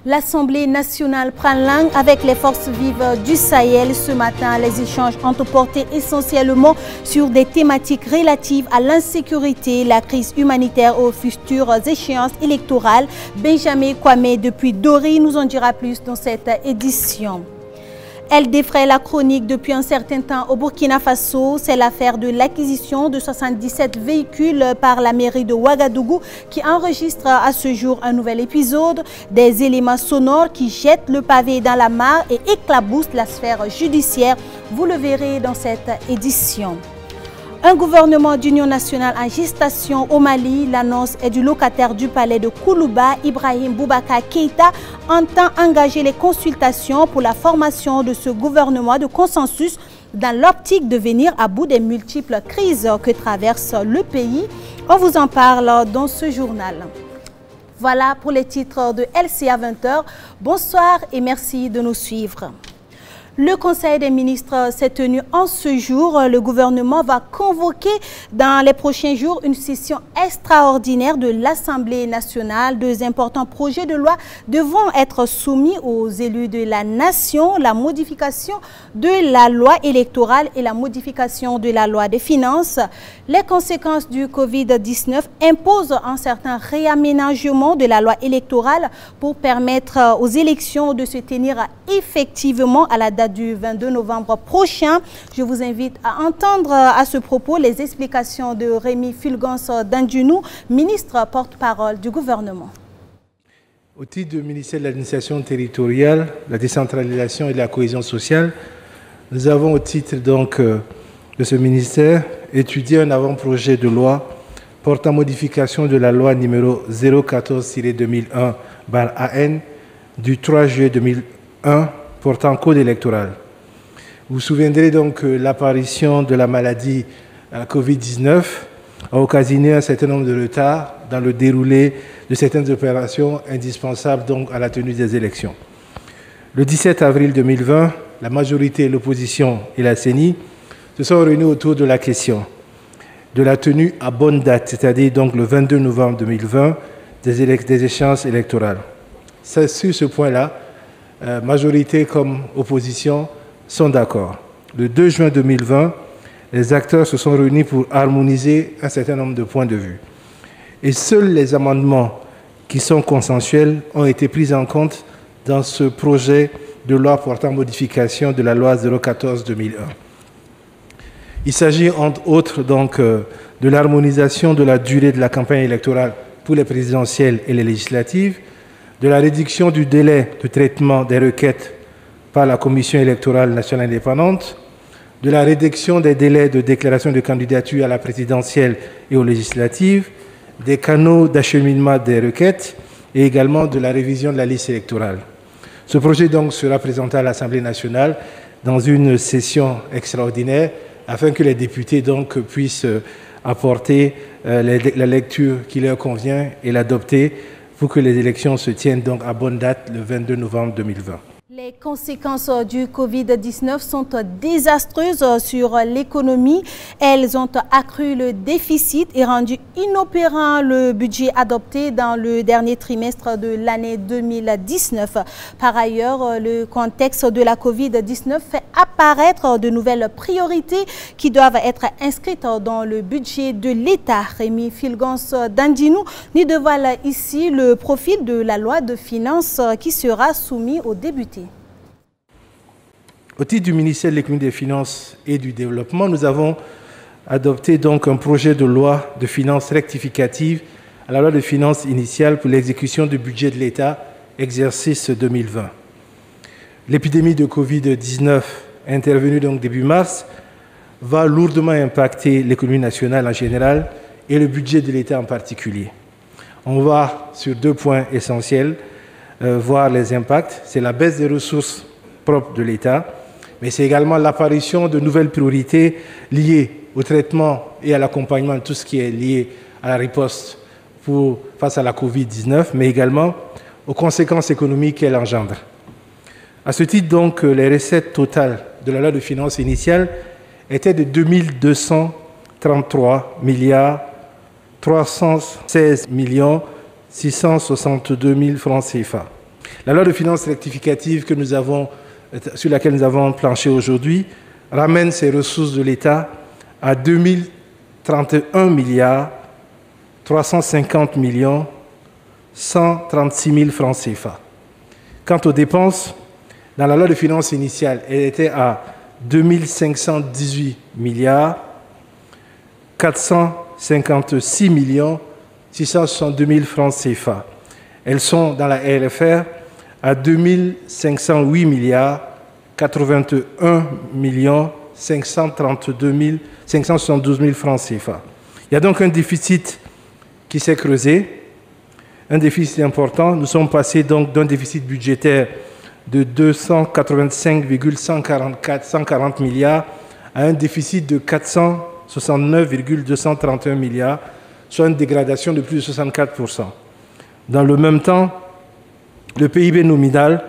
L'Assemblée nationale prend langue avec les forces vives du Sahel. Ce matin, les échanges ont porté essentiellement sur des thématiques relatives à l'insécurité, la crise humanitaire aux futures échéances électorales. Benjamin Kwame depuis Dori nous en dira plus dans cette édition. Elle défraie la chronique depuis un certain temps au Burkina Faso. C'est l'affaire de l'acquisition de 77 véhicules par la mairie de Ouagadougou qui enregistre à ce jour un nouvel épisode. Des éléments sonores qui jettent le pavé dans la mare et éclaboussent la sphère judiciaire. Vous le verrez dans cette édition. Un gouvernement d'union nationale en gestation au Mali, l'annonce est du locataire du palais de Koulouba, Ibrahim Boubacar Keïta, entend engager les consultations pour la formation de ce gouvernement de consensus dans l'optique de venir à bout des multiples crises que traverse le pays. On vous en parle dans ce journal. Voilà pour les titres de LCA 20h. Bonsoir et merci de nous suivre. Le Conseil des ministres s'est tenu en ce jour. Le gouvernement va convoquer dans les prochains jours une session extraordinaire de l'Assemblée nationale. Deux importants projets de loi devront être soumis aux élus de la nation. La modification de la loi électorale et la modification de la loi des finances. Les conséquences du Covid-19 imposent un certain réaménagement de la loi électorale pour permettre aux élections de se tenir effectivement à la date du 22 novembre prochain. Je vous invite à entendre à ce propos les explications de Rémi Fulgence Dandunou, ministre porte-parole du gouvernement. Au titre du ministère de l'administration territoriale, la décentralisation et de la cohésion sociale, nous avons au titre donc de ce ministère étudié un avant-projet de loi portant modification de la loi numéro 014-2001/AN du 3 juillet 2001 portant code électoral. Vous vous souviendrez donc que l'apparition de la maladie Covid-19 a occasionné un certain nombre de retards dans le déroulé de certaines opérations indispensables donc à la tenue des élections. Le 17 avril 2020, la majorité, l'opposition et la CENI se sont réunis autour de la question de la tenue à bonne date, c'est-à-dire donc le 22 novembre 2020, des échéances électorales. C'est sur ce point-là, majorité comme opposition sont d'accord. Le 2 juin 2020, les acteurs se sont réunis pour harmoniser un certain nombre de points de vue. Et seuls les amendements qui sont consensuels ont été pris en compte dans ce projet de loi portant modification de la loi 014-2001. Il s'agit entre autres donc de l'harmonisation de la durée de la campagne électorale pour les présidentielles et les législatives, de la réduction du délai de traitement des requêtes par la Commission électorale nationale indépendante, de la réduction des délais de déclaration de candidature à la présidentielle et aux législatives, des canaux d'acheminement des requêtes et également de la révision de la liste électorale. Ce projet donc sera présenté à l'Assemblée nationale dans une session extraordinaire afin que les députés donc puissent apporter la lecture qui leur convient et l'adopter pour que les élections se tiennent donc à bonne date le 22 novembre 2020. Les conséquences du Covid-19 sont désastreuses sur l'économie. Elles ont accru le déficit et rendu inopérant le budget adopté dans le dernier trimestre de l'année 2019. Par ailleurs, le contexte de la Covid-19 fait apparaître de nouvelles priorités qui doivent être inscrites dans le budget de l'État. Rémi Fulgence Dandunou nous dévoile ici le profil de la loi de finances qui sera soumis aux députés. Au titre du ministère de l'Économie, des Finances et du Développement, nous avons adopté donc un projet de loi de finances rectificative à la loi de finances initiale pour l'exécution du budget de l'État, exercice 2020. L'épidémie de Covid-19 intervenue donc début mars va lourdement impacter l'économie nationale en général et le budget de l'État en particulier. On va sur deux points essentiels voir les impacts. C'est la baisse des ressources propres de l'État, mais c'est également l'apparition de nouvelles priorités liées au traitement et à l'accompagnement de tout ce qui est lié à la riposte face à la Covid-19, mais également aux conséquences économiques qu'elle engendre. À ce titre, donc, les recettes totales de la loi de finances initiale étaient de 2 233 milliards 316 662 000 francs CFA. La loi de finances rectificative sur laquelle nous avons planché aujourd'hui ramène ces ressources de l'État à 2031 milliards 350 millions 136 000 francs CFA. Quant aux dépenses, dans la loi de finances initiale, elle était à 2518 milliards 456 millions 662 000 francs CFA. Elles sont dans la LFR à 2508 milliards 81 millions 572 000 francs CFA. Il y a donc un déficit qui s'est creusé, un déficit important. Nous sommes passés donc d'un déficit budgétaire de 285,140 milliards à un déficit de 469,231 milliards, soit une dégradation de plus de 64%. Dans le même temps, le PIB nominal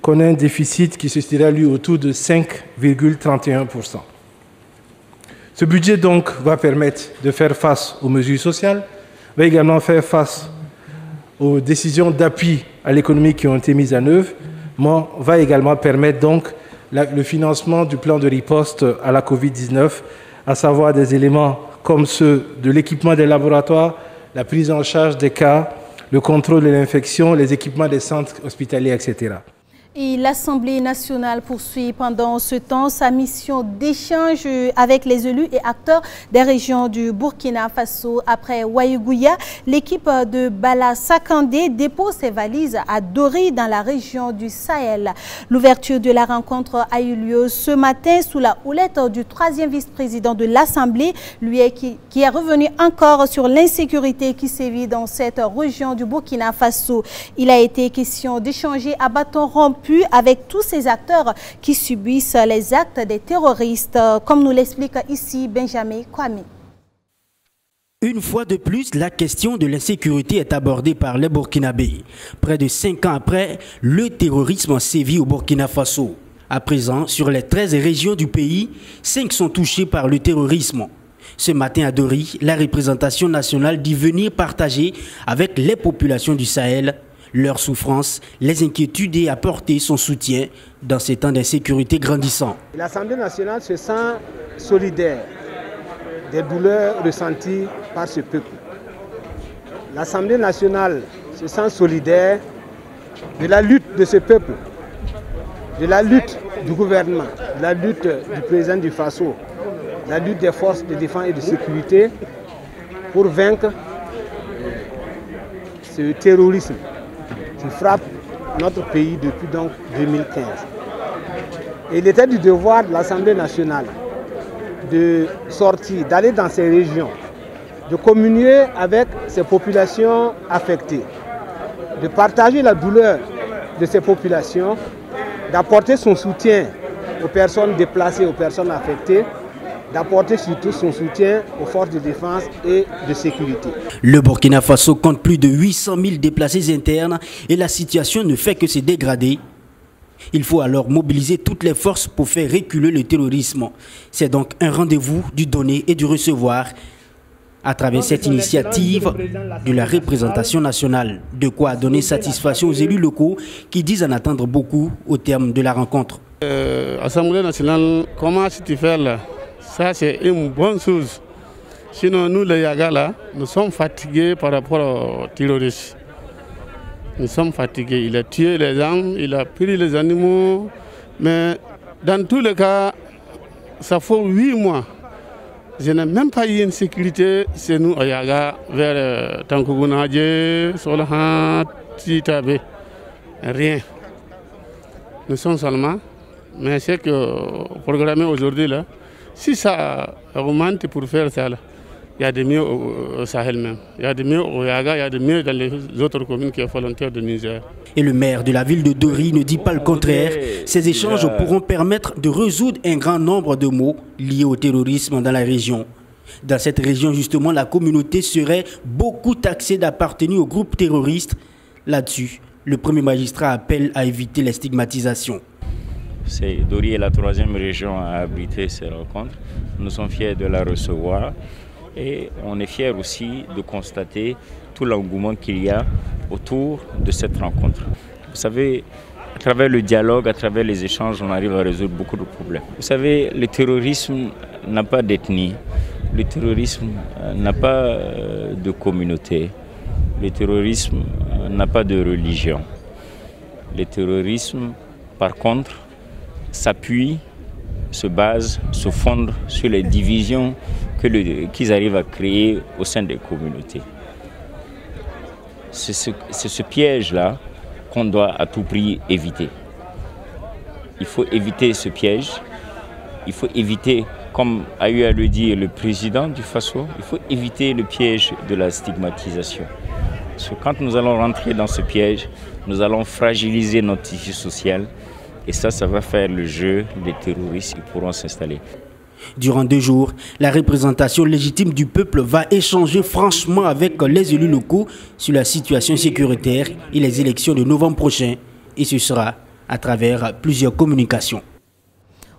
connaît un déficit qui se situera lui autour de 5,31%. Ce budget donc va permettre de faire face aux mesures sociales, va également faire face aux décisions d'appui à l'économie qui ont été mises en œuvre, mais va également permettre donc le financement du plan de riposte à la Covid-19, à savoir des éléments comme ceux de l'équipement des laboratoires, la prise en charge des cas, le contrôle de l'infection, les équipements des centres hospitaliers, etc. Et l'Assemblée nationale poursuit pendant ce temps sa mission d'échange avec les élus et acteurs des régions du Burkina Faso. Après Ouaïgouya, l'équipe de Bala Sakandé dépose ses valises à Dori dans la région du Sahel. L'ouverture de la rencontre a eu lieu ce matin sous la houlette du 3e vice-président de l'Assemblée, lui qui est revenu encore sur l'insécurité qui sévit dans cette région du Burkina Faso. Il a été question d'échanger à bâton rompu avec tous ces acteurs qui subissent les actes des terroristes, comme nous l'explique ici Benjamin Kwame. Une fois de plus, la question de l'insécurité est abordée par les Burkinabés. Près de 5 ans après, le terrorisme sévit au Burkina Faso. À présent, sur les 13 régions du pays, 5 sont touchées par le terrorisme. Ce matin à Dori, la représentation nationale dit venir partager avec les populations du Sahel leurs souffrances, les inquiétudes et apporter son soutien dans ces temps d'insécurité grandissants. L'Assemblée nationale se sent solidaire des douleurs ressenties par ce peuple. L'Assemblée nationale se sent solidaire de la lutte de ce peuple, de la lutte du gouvernement, de la lutte du président du Faso, de la lutte des forces de défense et de sécurité pour vaincre ce terrorisme qui frappe notre pays depuis donc 2015. Et il était du devoir de l'Assemblée nationale de sortir, d'aller dans ces régions, de communier avec ces populations affectées, de partager la douleur de ces populations, d'apporter son soutien aux personnes déplacées, aux personnes affectées, d'apporter surtout son soutien aux forces de défense et de sécurité. Le Burkina Faso compte plus de 800 000 déplacés internes et la situation ne fait que se dégrader. Il faut alors mobiliser toutes les forces pour faire reculer le terrorisme. C'est donc un rendez-vous du donner et du recevoir à travers cette initiative de la représentation nationale. De quoi donner satisfaction aux élus locaux qui disent en attendre beaucoup au terme de la rencontre. Assemblée nationale, comment tu fais là? Ça, c'est une bonne chose. Sinon, nous, les Yaga, là, nous sommes fatigués par rapport aux terroristes. Nous sommes fatigués. Il a tué les gens, il a pris les animaux. Mais dans tous les cas, ça fait 8 mois. Je n'ai même pas eu une sécurité chez nous, à Yaga, vers Tankougounadje, Solahan, Titabe. Rien. Nous sommes seulement. Mais c'est que programmé aujourd'hui, là, si ça augmente pour faire ça, là, il y a des mieux au Sahel même. Il y a des mieux au Yaga, il y a des mieux dans les autres communes qui sont volontaires de Niger. Et le maire de la ville de Dori ne dit pas le contraire. Ces échanges pourront permettre de résoudre un grand nombre de maux liés au terrorisme dans la région. Dans cette région, justement, la communauté serait beaucoup taxée d'appartenir au groupe terroriste. Là-dessus, le premier magistrat appelle à éviter les stigmatisations. Dori est la 3e région à abriter ces rencontres. Nous sommes fiers de la recevoir et on est fiers aussi de constater tout l'engouement qu'il y a autour de cette rencontre. Vous savez, à travers le dialogue, à travers les échanges, on arrive à résoudre beaucoup de problèmes. Vous savez, le terrorisme n'a pas d'ethnie, le terrorisme n'a pas de communauté, le terrorisme n'a pas de religion. Le terrorisme, par contre, s'appuie, se base, se fonde sur les divisions qu'ils arrivent à créer au sein des communautés. C'est ce piège-là qu'on doit à tout prix éviter. Il faut éviter ce piège. Il faut éviter, comme a eu à le dire le président du Faso, il faut éviter le piège de la stigmatisation. Parce que quand nous allons rentrer dans ce piège, nous allons fragiliser notre tissu social et ça va faire le jeu des terroristes qui pourront s'installer. Durant 2 jours, la représentation légitime du peuple va échanger franchement avec les élus locaux sur la situation sécuritaire et les élections de novembre prochain. Et ce sera à travers plusieurs communications.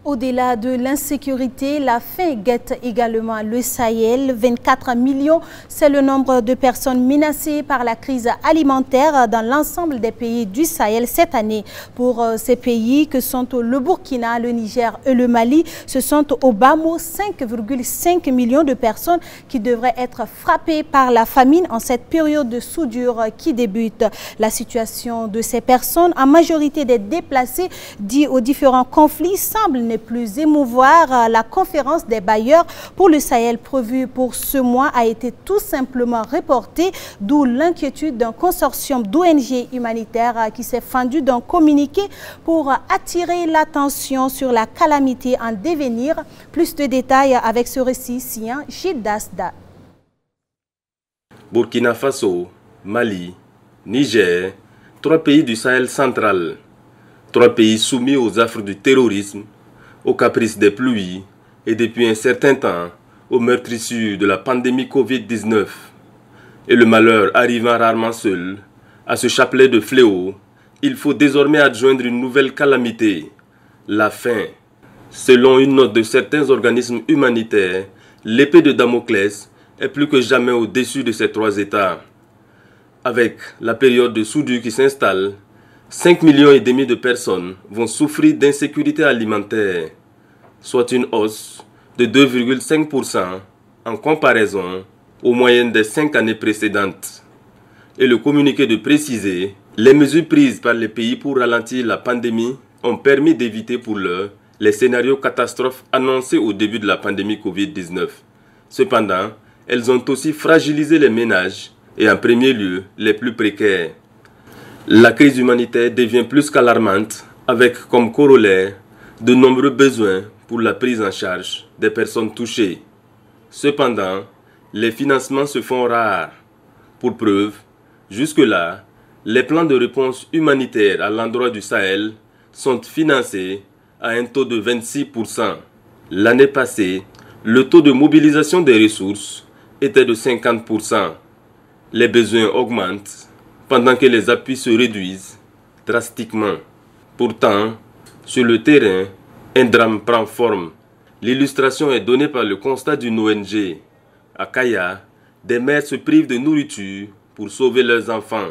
Au-delà de l'insécurité, la faim guette également le Sahel. 24 millions, c'est le nombre de personnes menacées par la crise alimentaire dans l'ensemble des pays du Sahel cette année. Pour ces pays que sont le Burkina, le Niger et le Mali, ce sont au bas mot 5,5 millions de personnes qui devraient être frappées par la famine en cette période de soudure qui débute. La situation de ces personnes, en majorité des déplacés, dits aux différents conflits, semble ne plus émouvoir. La conférence des bailleurs pour le Sahel prévue pour ce mois a été tout simplement reportée, d'où l'inquiétude d'un consortium d'ONG humanitaires qui s'est fendu d'un communiqué pour attirer l'attention sur la calamité en devenir. Plus de détails avec ce récit signé Gilles Dasda. Burkina Faso, Mali, Niger, 3 pays du Sahel central, 3 pays soumis aux affres du terrorisme, aux caprices des pluies et depuis un certain temps aux meurtrissures de la pandémie Covid-19. Et le malheur arrivant rarement seul, à ce chapelet de fléaux, il faut désormais adjoindre une nouvelle calamité, la faim. Selon une note de certains organismes humanitaires, l'épée de Damoclès est plus que jamais au-dessus de ces 3 États. Avec la période de soudure qui s'installe, 5,5 millions de personnes vont souffrir d'insécurité alimentaire, soit une hausse de 2,5% en comparaison aux moyennes des 5 années précédentes. Et le communiqué de préciser, les mesures prises par les pays pour ralentir la pandémie ont permis d'éviter pour l'heure les scénarios catastrophes annoncés au début de la pandémie Covid-19. Cependant, elles ont aussi fragilisé les ménages et en premier lieu les plus précaires. La crise humanitaire devient plus qu'alarmante, avec comme corollaire de nombreux besoins pour la prise en charge des personnes touchées. Cependant, les financements se font rares. Pour preuve, jusque-là, les plans de réponse humanitaire à l'endroit du Sahel sont financés à un taux de 26%. L'année passée, le taux de mobilisation des ressources était de 50%. Les besoins augmentent pendant que les appuis se réduisent drastiquement. Pourtant, sur le terrain, un drame prend forme. L'illustration est donnée par le constat d'une ONG. À Kaya, des mères se privent de nourriture pour sauver leurs enfants.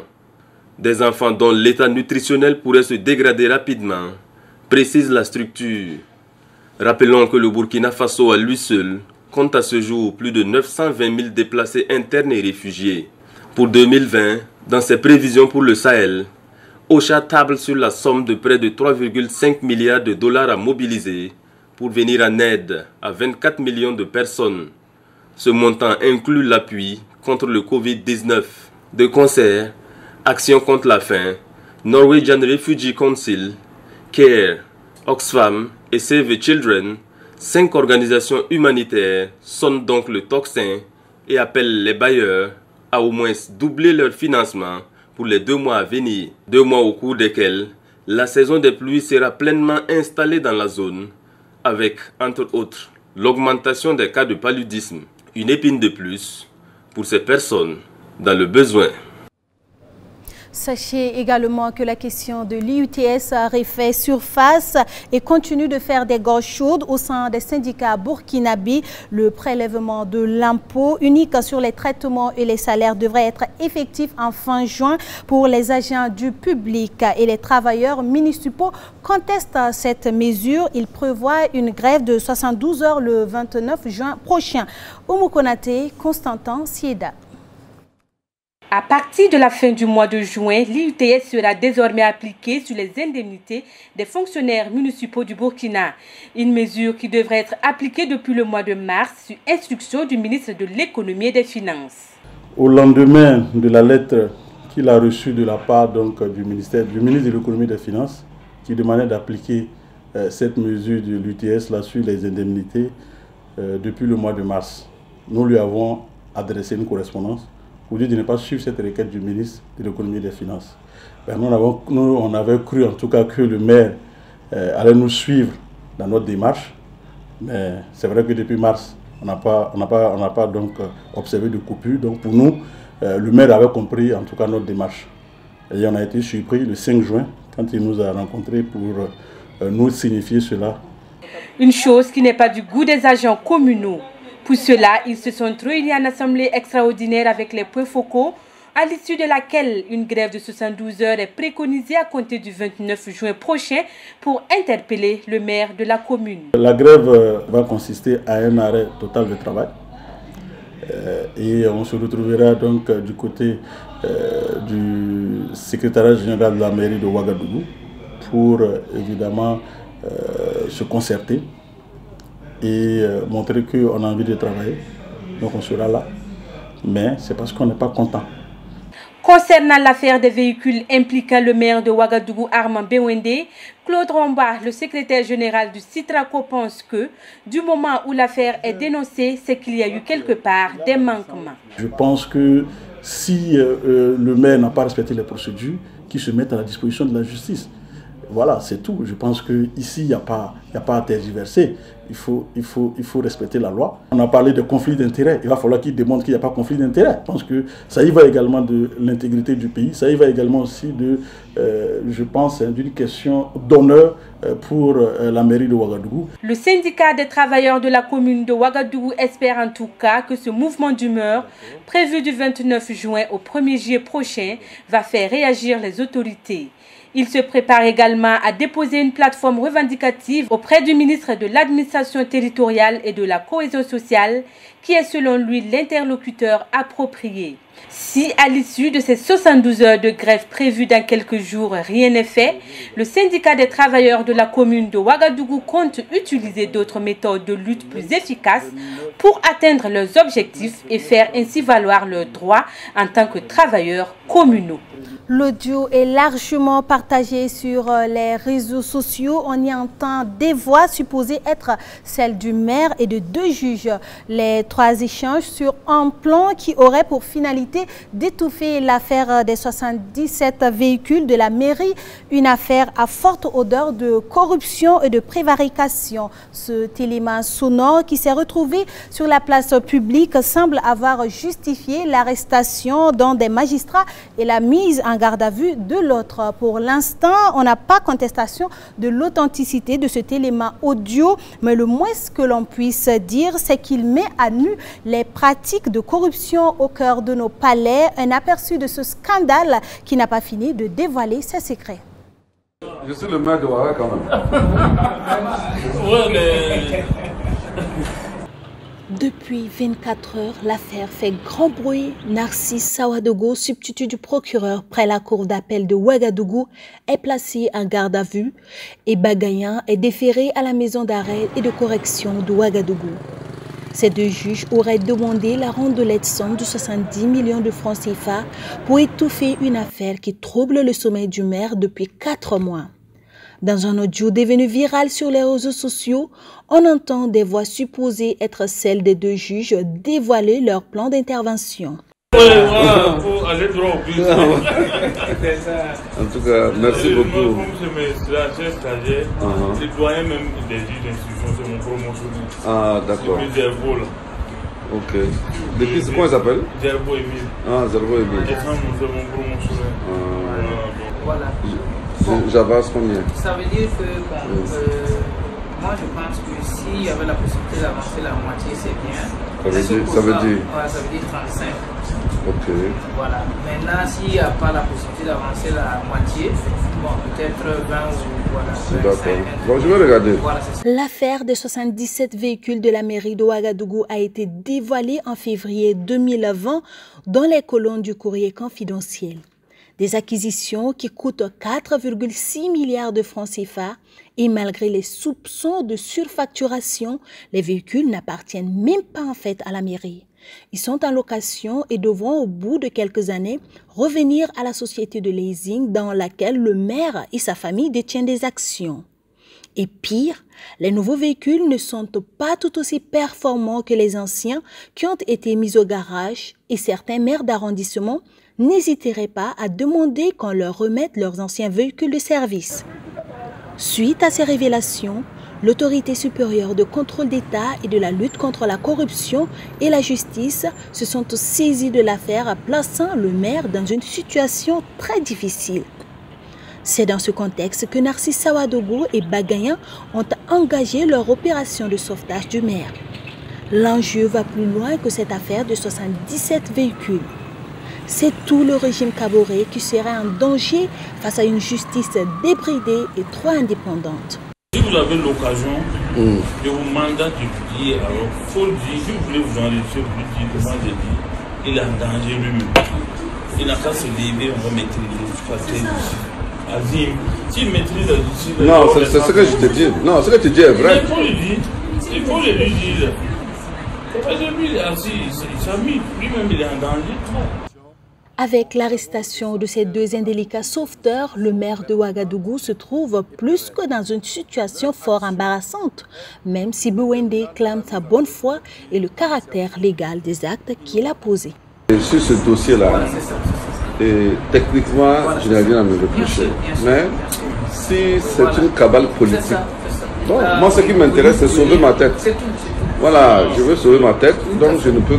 Des enfants dont l'état nutritionnel pourrait se dégrader rapidement, précise la structure. Rappelons que le Burkina Faso à lui seul compte à ce jour plus de 920 000 déplacés internes et réfugiés. Pour 2020, dans ses prévisions pour le Sahel, OCHA table sur la somme de près de 3,5 milliards de dollars à mobiliser pour venir en aide à 24 millions de personnes. Ce montant inclut l'appui contre le Covid-19. De concert, Action contre la faim, Norwegian Refugee Council, CARE, Oxfam et Save the Children, 5 organisations humanitaires sonnent donc le tocsin et appellent les bailleurs à au moins doubler leur financement pour les 2 mois à venir. 2 mois au cours desquels la saison des pluies sera pleinement installée dans la zone, avec, entre autres, l'augmentation des cas de paludisme. Une épine de plus pour ces personnes dans le besoin. Sachez également que la question de l'IUTS a refait surface et continue de faire des gorges chaudes au sein des syndicats burkinabés. Le prélèvement de l'impôt unique sur les traitements et les salaires devrait être effectif en fin juin pour les agents du public et les travailleurs municipaux contestent cette mesure. Ils prévoient une grève de 72 heures le 29 juin prochain. Oumou Konaté, Constantin Sieda. À partir de la fin du mois de juin, l'IUTS sera désormais appliquée sur les indemnités des fonctionnaires municipaux du Burkina. Une mesure qui devrait être appliquée depuis le mois de mars sur instruction du ministre de l'Économie et des Finances. Au lendemain de la lettre qu'il a reçue de la part du ministre de l'Économie et des Finances qui demandait d'appliquer cette mesure de l'IUTS sur les indemnités depuis le mois de mars, nous lui avons adressé une correspondance pour dire de ne pas suivre cette requête du ministre de l'Économie et des Finances. On avait cru en tout cas que le maire allait nous suivre dans notre démarche, mais c'est vrai que depuis mars, on n'a pas donc observé de coupure. Donc pour nous, le maire avait compris en tout cas notre démarche. Et on a été surpris le 5 juin quand il nous a rencontrés pour nous signifier cela. Une chose qui n'est pas du goût des agents communaux. Pour cela, ils se sont réunis en assemblée extraordinaire avec les points focaux, à l'issue de laquelle une grève de 72 heures est préconisée à compter du 29 juin prochain pour interpeller le maire de la commune. La grève va consister à un arrêt total de travail et on se retrouvera donc du côté du secrétariat général de la mairie de Ouagadougou pour évidemment se concerter et montrer qu'on a envie de travailler. Donc on sera là, mais c'est parce qu'on n'est pas content. Concernant l'affaire des véhicules impliquant le maire de Ouagadougou, Armand Bewende, Claude Romba, le secrétaire général du Citraco, pense que du moment où l'affaire est dénoncée, c'est qu'il y a eu quelque part des manquements. Je pense que si le maire n'a pas respecté les procédures, qu'il se mette à la disposition de la justice. Voilà, c'est tout. Je pense qu'ici, il n'y a pas à tergiverser. Il faut respecter la loi. On a parlé de conflit d'intérêts. Il va falloir qu'il démontre qu'il n'y a pas de conflit d'intérêts. Je pense que ça y va également de l'intégrité du pays. Ça y va également aussi je pense, d'une question d'honneur pour la mairie de Ouagadougou. Le syndicat des travailleurs de la commune de Ouagadougou espère en tout cas que ce mouvement d'humeur, prévu du 29 juin au 1er juillet prochain, va faire réagir les autorités. Il se prépare également à déposer une plateforme revendicative auprès du ministre de l'Administration territoriale et de la cohésion sociale, qui est selon lui l'interlocuteur approprié. Si à l'issue de ces 72 heures de grève prévues dans quelques jours, rien n'est fait, le syndicat des travailleurs de la commune de Ouagadougou compte utiliser d'autres méthodes de lutte plus efficaces pour atteindre leurs objectifs et faire ainsi valoir leurs droits en tant que travailleurs communaux. L'audio est largement partagé sur les réseaux sociaux. On y entend des voix supposées être celles du maire et de 2 juges. Les 3 échanges sur un plan qui aurait pour finalité d'étouffer l'affaire des 77 véhicules de la mairie, une affaire à forte odeur de corruption et de prévarication. Ce téléma sonore qui s'est retrouvé sur la place publique semble avoir justifié l'arrestation d'un des magistrats et la mise en garde à vue de l'autre. Pour l'instant, on n'a pas contestation de l'authenticité de cet élément audio, mais le moins que l'on puisse dire, c'est qu'il met à nu les pratiques de corruption au cœur de nos palais, un aperçu de ce scandale qui n'a pas fini de dévoiler ses secrets. Je suis le maire de Ouaga quand même. Ouais, mais... Depuis 24 heures, l'affaire fait grand bruit. Narcisse Sawadogo, substitut du procureur près la cour d'appel de Ouagadougou, est placé en garde à vue et Bagayan est déféré à la maison d'arrêt et de correction de Ouagadougou. Ces 2 juges auraient demandé la rondelette somme de 70 millions de francs CFA pour étouffer une affaire qui trouble le sommeil du maire depuis 4 mois. Dans un audio devenu viral sur les réseaux sociaux, on entend des voix supposées être celles des 2 juges dévoiler leur plan d'intervention. Voilà, faut aller droit au but. En tout cas, merci beaucoup. Comme je suis stagiaire, le doyen même des juges d'instruction, c'est mon promotion. Ah, d'accord. Ok. Depuis, comment il s'appelle? Zerbo Emile. Ah, Zerbo Emile. Et ça, c'est mon promotionnel. Voilà. J'avance combien? Ça veut dire que moi je pense que s'il y avait la possibilité d'avancer la moitié, c'est bien. Ça veut dire ouais, ça veut dire 35. Ok. Voilà. Maintenant, s'il n'y a pas la possibilité d'avancer la moitié, bon, peut-être 20 ou voilà. D'accord. Bon, je vais regarder. Voilà, l'affaire des 77 véhicules de la mairie de Ouagadougou a été dévoilée en février 2020 dans les colonnes du courrier confidentiel. Des acquisitions qui coûtent 4,6 milliards de francs CFA et malgré les soupçons de surfacturation, les véhicules n'appartiennent même pas en fait à la mairie. Ils sont en location et devront au bout de quelques années revenir à la société de leasing dans laquelle le maire et sa famille détiennent des actions. Et pire, les nouveaux véhicules ne sont pas tout aussi performants que les anciens qui ont été mis au garage et certains maires d'arrondissement n'hésiteraient pas à demander qu'on leur remette leurs anciens véhicules de service. Suite à ces révélations, l'autorité supérieure de contrôle d'État et de la lutte contre la corruption et la justice se sont saisis de l'affaire, plaçant le maire dans une situation très difficile. C'est dans ce contexte que Narcisse Sawadogo et Bagayan ont engagé leur opération de sauvetage du maire. L'enjeu va plus loin que cette affaire de 77 véhicules. C'est tout le régime Kaboré qui serait en danger face à une justice débridée et trop indépendante. Si vous avez l'occasion de vous mandate de dire, alors il faut le dire, si vous voulez vous enregistrer, vous le dire, comment je dis, il est en danger lui-même. Il n'a qu'à se lever, on va maîtriser le Azim, s'il maîtrise la justice... Non, c'est ce que je te dis. Non, ce que tu dis est vrai. Il faut le dire. Il faut le dire. Parce que lui, il est assis, sa vie, lui-même, il est en danger. Avec l'arrestation de ces deux indélicats sauveteurs, le maire de Ouagadougou se trouve plus que dans une situation fort embarrassante, même si Bouwende clame sa bonne foi et le caractère légal des actes qu'il a posés. Sur ce dossier-là, techniquement, je n'ai rien à me reprocher. Mais si c'est une cabale politique, bon, moi ce qui m'intéresse, c'est sauver ma tête. Voilà, je veux sauver ma tête, donc je ne peux...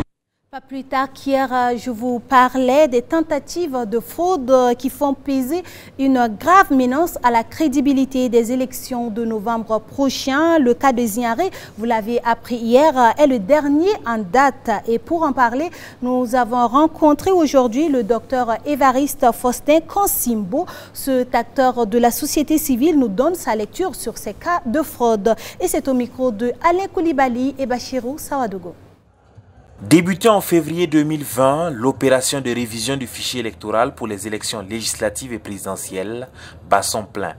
Pas plus tard qu'hier, je vous parlais des tentatives de fraude qui font peser une grave menace à la crédibilité des élections de novembre prochain. Le cas de Ziaré, vous l'avez appris hier, est le dernier en date. Et pour en parler, nous avons rencontré aujourd'hui le docteur Évariste Faustin Kansimbo. Cet acteur de la société civile nous donne sa lecture sur ces cas de fraude. Et c'est au micro de Alain Koulibaly et Bachirou Sawadogo. Débutée en février 2020, l'opération de révision du fichier électoral pour les élections législatives et présidentielles bat son plein.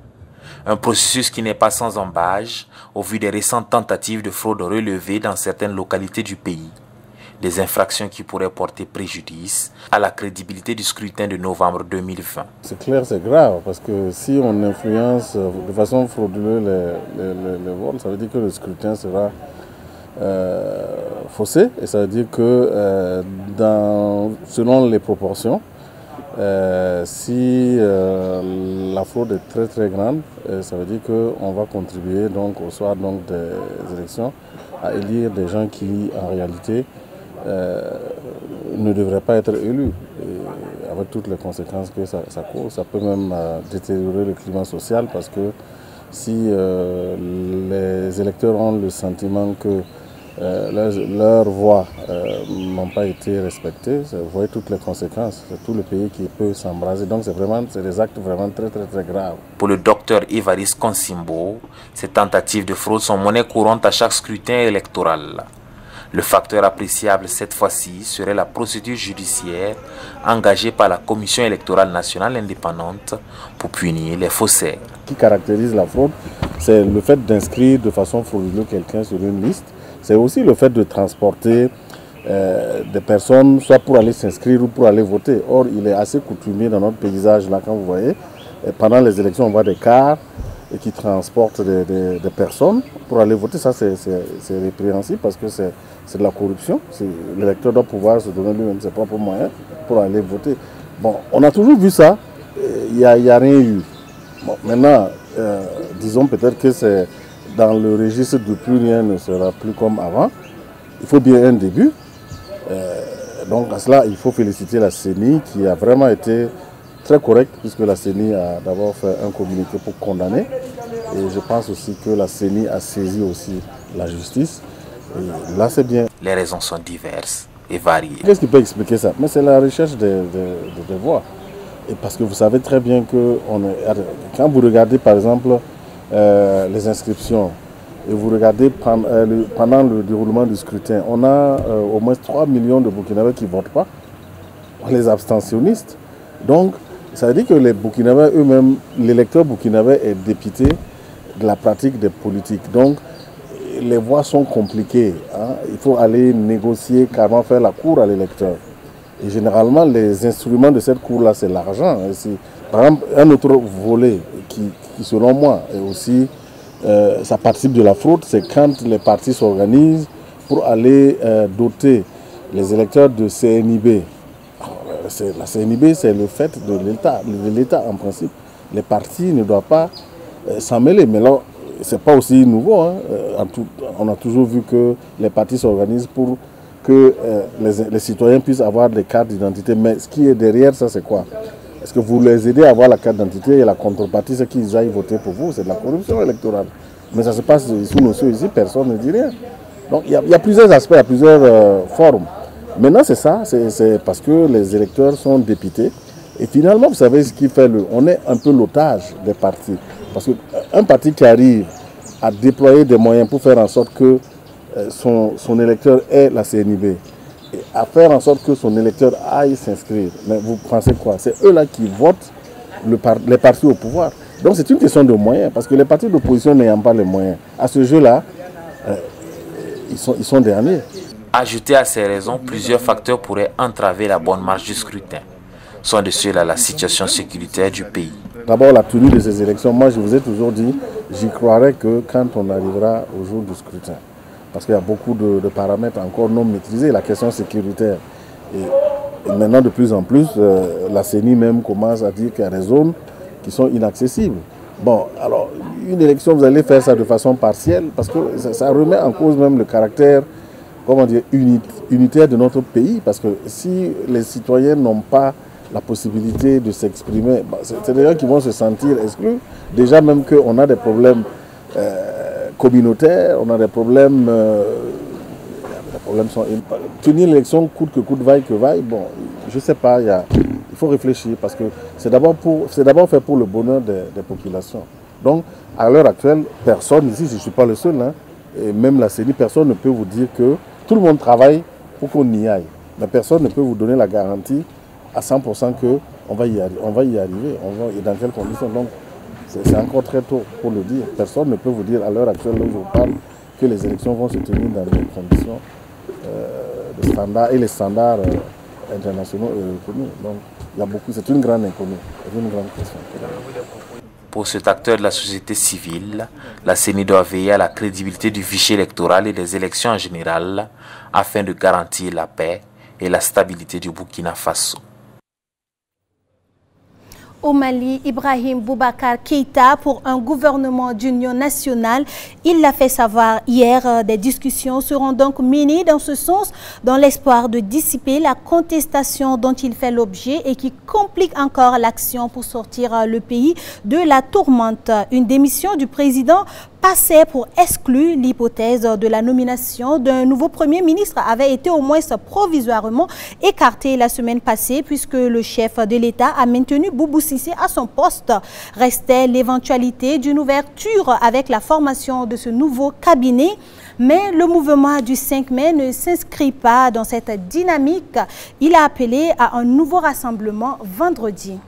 Un processus qui n'est pas sans embâche au vu des récentes tentatives de fraude relevées dans certaines localités du pays. Des infractions qui pourraient porter préjudice à la crédibilité du scrutin de novembre 2020. C'est clair, c'est grave, parce que si on influence de façon frauduleuse les votes, ça veut dire que le scrutin sera faussé, et ça veut dire que selon les proportions, si la fraude est très très grande, ça veut dire qu'on va contribuer donc au soir donc des élections à élire des gens qui en réalité ne devraient pas être élus, et avec toutes les conséquences que ça cause. Ça peut même détériorer le climat social, parce que si les électeurs ont le sentiment que leurs voix n'ont pas été respectées, vous voyez toutes les conséquences, c'est tout le pays qui peut s'embraser. Donc c'est des actes vraiment très très très graves. Pour le docteur Évariste Kansimbo, ces tentatives de fraude sont monnaie courante à chaque scrutin électoral. Le facteur appréciable cette fois-ci serait la procédure judiciaire engagée par la Commission électorale nationale indépendante pour punir les faussaires. Ce qui caractérise la fraude, c'est le fait d'inscrire de façon frauduleuse quelqu'un sur une liste. C'est aussi le fait de transporter des personnes, soit pour aller s'inscrire ou pour aller voter. Or, il est assez coutumier dans notre paysage, là, quand vous voyez, pendant les élections, on voit des cars qui transportent des personnes pour aller voter. Ça, c'est répréhensible, parce que c'est de la corruption. L'électeur doit pouvoir se donner lui-même ses propres moyens pour aller voter. Bon, on a toujours vu ça, il n'y a rien eu. Bon, maintenant, disons peut-être que c'est dans le registre de plus rien ne sera plus comme avant. Il faut bien un début. Donc à cela, il faut féliciter la CENI qui a vraiment été très correcte, puisque la CENI a d'abord fait un communiqué pour condamner. Et je pense aussi que la CENI a saisi aussi la justice. Et là, c'est bien. Les raisons sont diverses et variées. Qu'est-ce qui peut expliquer ça? Mais c'est la recherche des voix. Et parce que vous savez très bien que quand vous regardez par exemple les inscriptions, et vous regardez pendant le déroulement du scrutin, on a au moins 3 millions de Burkinabés qui ne votent pas, les abstentionnistes. Donc, ça veut dire que les Burkinabés eux-mêmes, l'électeur burkinabé est dépité de la pratique des politiques. Donc, les voies sont compliquées. Hein. Il faut aller négocier, carrément faire la cour à l'électeur. Et généralement, les instruments de cette cour-là, c'est l'argent. Par exemple, un autre volet qui selon moi, est aussi, ça participe de la fraude, c'est quand les partis s'organisent pour aller doter les électeurs de CNIB. La CNIB, c'est le fait de l'État en principe. Les partis ne doivent pas s'en mêler. Mais là, ce n'est pas aussi nouveau. Hein. On a toujours vu que les partis s'organisent pour que les citoyens puissent avoir des cartes d'identité. Mais ce qui est derrière ça, c'est quoi? Est-ce que vous les aidez à avoir la carte d'identité et la contrepartie, c'est qu'ils aillent voter pour vous? C'est de la corruption électorale. Mais ça se passe sous nos yeux ici, personne ne dit rien. Donc il y a plusieurs aspects, il y a plusieurs formes. Maintenant, c'est ça, c'est parce que les électeurs sont dépités. Et finalement, vous savez ce qui fait on est un peu l'otage des partis. Parce qu'un parti qui arrive à déployer des moyens pour faire en sorte que son électeur ait la CNIB, et à faire en sorte que son électeur aille s'inscrire. Mais vous pensez quoi? C'est eux-là qui votent les partis au pouvoir. Donc c'est une question de moyens, parce que les partis d'opposition n'ayant pas les moyens, à ce jeu-là, ils sont derniers. Ajouté à ces raisons, plusieurs facteurs pourraient entraver la bonne marche du scrutin. Sont de ceux-là la situation sécuritaire du pays. D'abord, la tenue de ces élections, moi je vous ai toujours dit, j'y croirais que quand on arrivera au jour du scrutin. Parce qu'il y a beaucoup de paramètres encore non maîtrisés, la question sécuritaire. Et maintenant, de plus en plus, la CENI même commence à dire qu'il y a des zones qui sont inaccessibles. Bon, alors, une élection, vous allez faire ça de façon partielle, parce que ça remet en cause même le caractère, comment dire, unitaire de notre pays. Parce que si les citoyens n'ont pas la possibilité de s'exprimer, c'est des gens qui vont se sentir exclus. Déjà même qu'on a des problèmes communautaires, on a des problèmes... tenir l'élection coûte que coûte, vaille que vaille, bon, je ne sais pas, il faut réfléchir parce que c'est d'abord fait pour le bonheur des populations. Donc, à l'heure actuelle, personne ici, je ne suis pas le seul, hein, et même la CENI, personne ne peut vous dire que tout le monde travaille pour qu'on y aille. Mais personne ne peut vous donner la garantie à 100% qu'on va y arriver, et dans quelles conditions. Donc, c'est encore très tôt pour le dire. Personne ne peut vous dire à l'heure actuelle où je vous parle que les élections vont se tenir dans des conditions de standards, et les standards internationaux reconnus. Donc, il y a beaucoup, c'est une grande inconnue, c'est une grande question. Pour cet acteur de la société civile, la CENI doit veiller à la crédibilité du fichier électoral et des élections en général afin de garantir la paix et la stabilité du Burkina Faso. Au Mali, Ibrahim Boubacar Keïta pour un gouvernement d'union nationale. Il l'a fait savoir hier. Des discussions seront donc menées dans ce sens, dans l'espoir de dissiper la contestation dont il fait l'objet et qui complique encore l'action pour sortir le pays de la tourmente. Une démission du président passait pour exclure l'hypothèse de la nomination d'un nouveau Premier ministre avait été au moins provisoirement écartée la semaine passée puisque le chef de l'État a maintenu Boubou Cissé à son poste. Restait l'éventualité d'une ouverture avec la formation de ce nouveau cabinet. Mais le mouvement du 5 mai ne s'inscrit pas dans cette dynamique. Il a appelé à un nouveau rassemblement vendredi.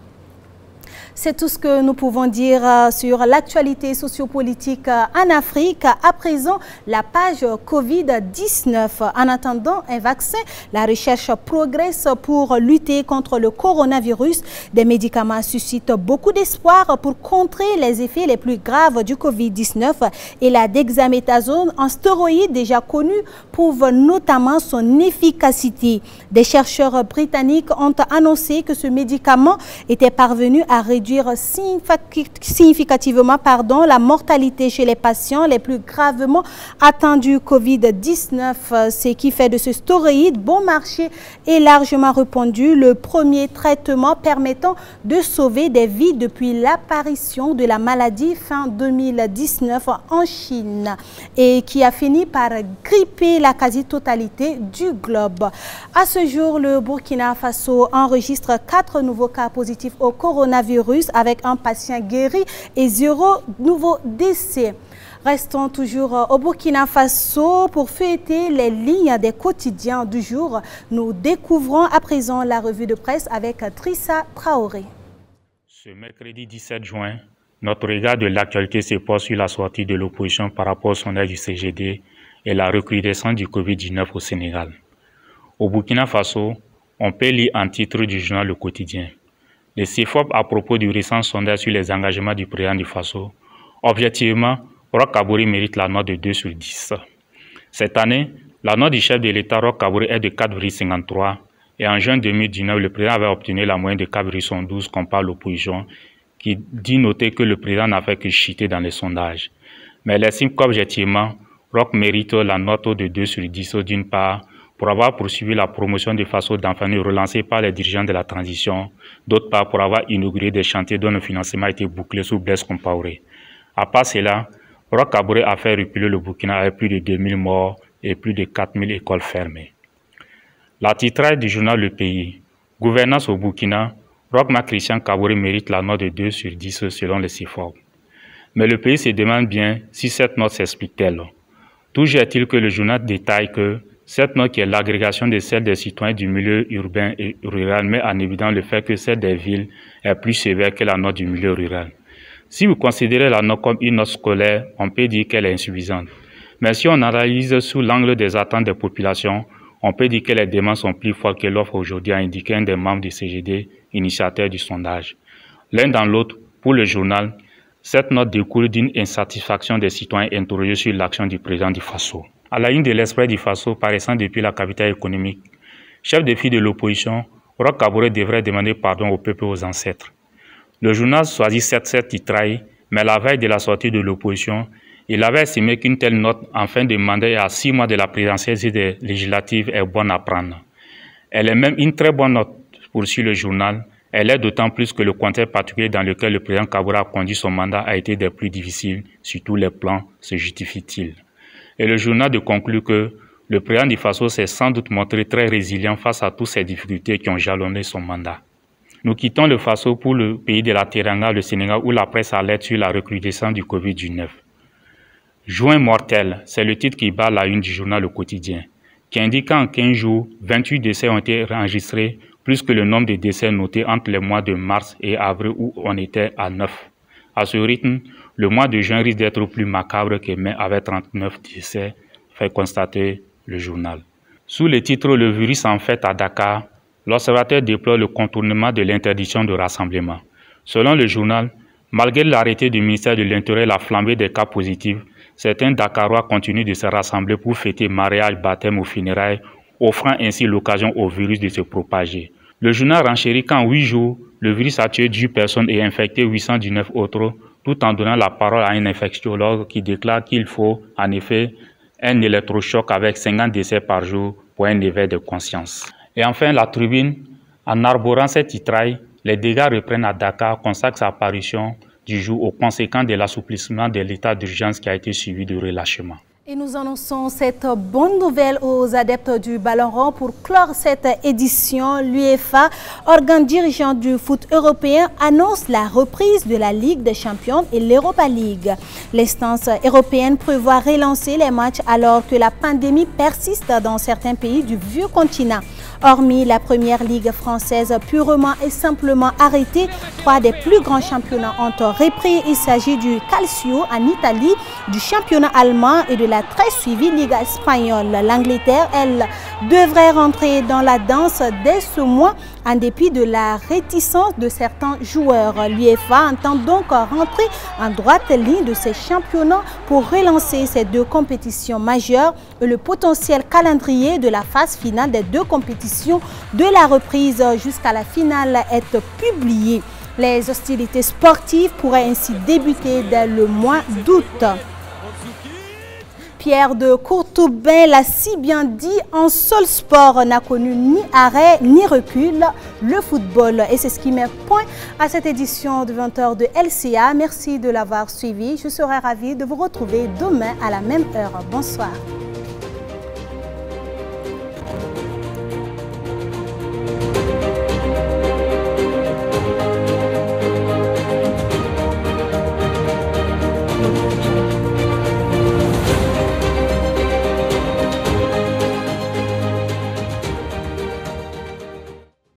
C'est tout ce que nous pouvons dire sur l'actualité sociopolitique en Afrique. À présent, la page Covid-19. En attendant un vaccin, la recherche progresse pour lutter contre le coronavirus. Des médicaments suscitent beaucoup d'espoir pour contrer les effets les plus graves du Covid-19. Et la dexaméthasone, un stéroïde déjà connu, prouve notamment son efficacité. Des chercheurs britanniques ont annoncé que ce médicament était parvenu à réduire réduire significativement la mortalité chez les patients les plus gravement atteints du Covid-19, ce qui fait de ce stéroïde bon marché et largement répandu le premier traitement permettant de sauver des vies depuis l'apparition de la maladie fin 2019 en Chine et qui a fini par gripper la quasi-totalité du globe. À ce jour, le Burkina Faso enregistre 4 nouveaux cas positifs au coronavirus avec un patient guéri et 0 nouveaux décès. Restons toujours au Burkina Faso pour feuilleter les lignes des quotidiens du jour. Nous découvrons à présent la revue de presse avec Trissa Traoré. Ce mercredi 17 juin, notre regard de l'actualité se porte sur la sortie de l'opposition par rapport au sondage du CGD et la recrudescence du Covid-19 au Sénégal. Au Burkina Faso, on peut lire en titre du journal Le Quotidien. Le CEFOP à propos du récent sondage sur les engagements du président du Faso. Objectivement, Roch Kaboré mérite la note de 2 sur 10. Cette année, la note du chef de l'État Roch Kaboré est de 4,53 et en juin 2019, le président avait obtenu la moyenne de 4,12 comparé à l'opposition qui dit noter que le président n'a fait que chuter dans les sondages. Mais elle estime qu'objectivement, Roch mérite la note de 2 sur 10 d'une part pour avoir poursuivi la promotion de Faso d'Anfani relancée par les dirigeants de la transition, d'autre part pour avoir inauguré des chantiers dont le financement a été bouclé sous Blaise Compaoré. À part cela, Roch Kaboré a fait reculer le Burkina avec plus de 2000 morts et plus de 4000 écoles fermées. La titrage du journal Le Pays. Gouvernance au Burkina, Roch Christian Kaboré mérite la note de 2 sur 10 selon les CEFOP. Mais le Pays se demande bien si cette note s'explique-t-elle. Toujours est-il que le journal détaille que cette note qui est l'agrégation de celle des citoyens du milieu urbain et rural met en évidence le fait que celle des villes est plus sévère que la note du milieu rural. Si vous considérez la note comme une note scolaire, on peut dire qu'elle est insuffisante. Mais si on analyse sous l'angle des attentes des populations, on peut dire que les demandes sont plus fortes que l'offre aujourd'hui, a indiqué un des membres du CGD, initiateur du sondage. L'un dans l'autre, pour le journal, cette note découle d'une insatisfaction des citoyens interrogés sur l'action du président du Faso. À la une de l'Express du Faso, paraissant depuis la capitale économique, chef de file de l'opposition, Roch Kaboré devrait demander pardon au peuple et aux ancêtres. Le journal choisit cette titraille, mais la veille de la sortie de l'opposition, il avait estimé qu'une telle note en fin de mandat et à 6 mois de la présidentielle et des législatives est bonne à prendre. Elle est même une très bonne note, poursuit le journal. Elle est d'autant plus que le contexte particulier dans lequel le président Kaboré a conduit son mandat a été des plus difficiles sur tous les plans, se justifie-t-il. Et le journal conclut que le président du Faso s'est sans doute montré très résilient face à toutes ces difficultés qui ont jalonné son mandat. Nous quittons le Faso pour le pays de la Teranga, le Sénégal, où la presse alerte sur la recrudescence du Covid-19. Juin mortel, c'est le titre qui bat la une du journal Le Quotidien, qui indique qu'en 15 jours, 28 décès ont été enregistrés, plus que le nombre de décès notés entre les mois de mars et avril où on était à 9. À ce rythme, le mois de juin risque d'être plus macabre que mai avec 39 décès, fait constater le journal. Sous le titre « Le virus en fête à Dakar », l'observateur déplore le contournement de l'interdiction de rassemblement. Selon le journal, malgré l'arrêté du ministère de l'Intérieur et la flambée des cas positifs, certains Dakarois continuent de se rassembler pour fêter mariage, baptême ou funérailles, offrant ainsi l'occasion au virus de se propager. Le journal renchérit qu'en 8 jours, le virus a tué 10 personnes et infecté 819 autres, tout en donnant la parole à un infectiologue qui déclare qu'il faut, en effet, un électrochoc avec 50 décès par jour pour un éveil de conscience. Et enfin, la Tribune, en arborant cette titraille, les dégâts reprennent à Dakar, consacre sa parution du jour aux conséquences de l'assouplissement de l'état d'urgence qui a été suivi de relâchement. Et nous annonçons cette bonne nouvelle aux adeptes du ballon rond pour clore cette édition. L'UEFA, organe dirigeant du foot européen, annonce la reprise de la Ligue des Champions et l'Europa League. L'instance européenne prévoit relancer les matchs alors que la pandémie persiste dans certains pays du vieux continent. Hormis la première ligue française purement et simplement arrêtée, 3 des plus grands championnats ont repris. Il s'agit du Calcio en Italie, du championnat allemand et de la très suivie Liga espagnole. L'Angleterre, elle, devrait rentrer dans la danse dès ce mois en dépit de la réticence de certains joueurs. L'UEFA entend donc rentrer en droite ligne de ces championnats pour relancer ces 2 compétitions majeures et le potentiel calendrier de la phase finale des 2 compétitions de la reprise jusqu'à la finale est publié. Les hostilités sportives pourraient ainsi débuter dès le mois d'août. Pierre de Courtoubin l'a si bien dit, un seul sport n'a connu ni arrêt ni recul, le football. Et c'est ce qui met point à cette édition de 20h de LCA. Merci de l'avoir suivi. Je serai ravie de vous retrouver demain à la même heure. Bonsoir.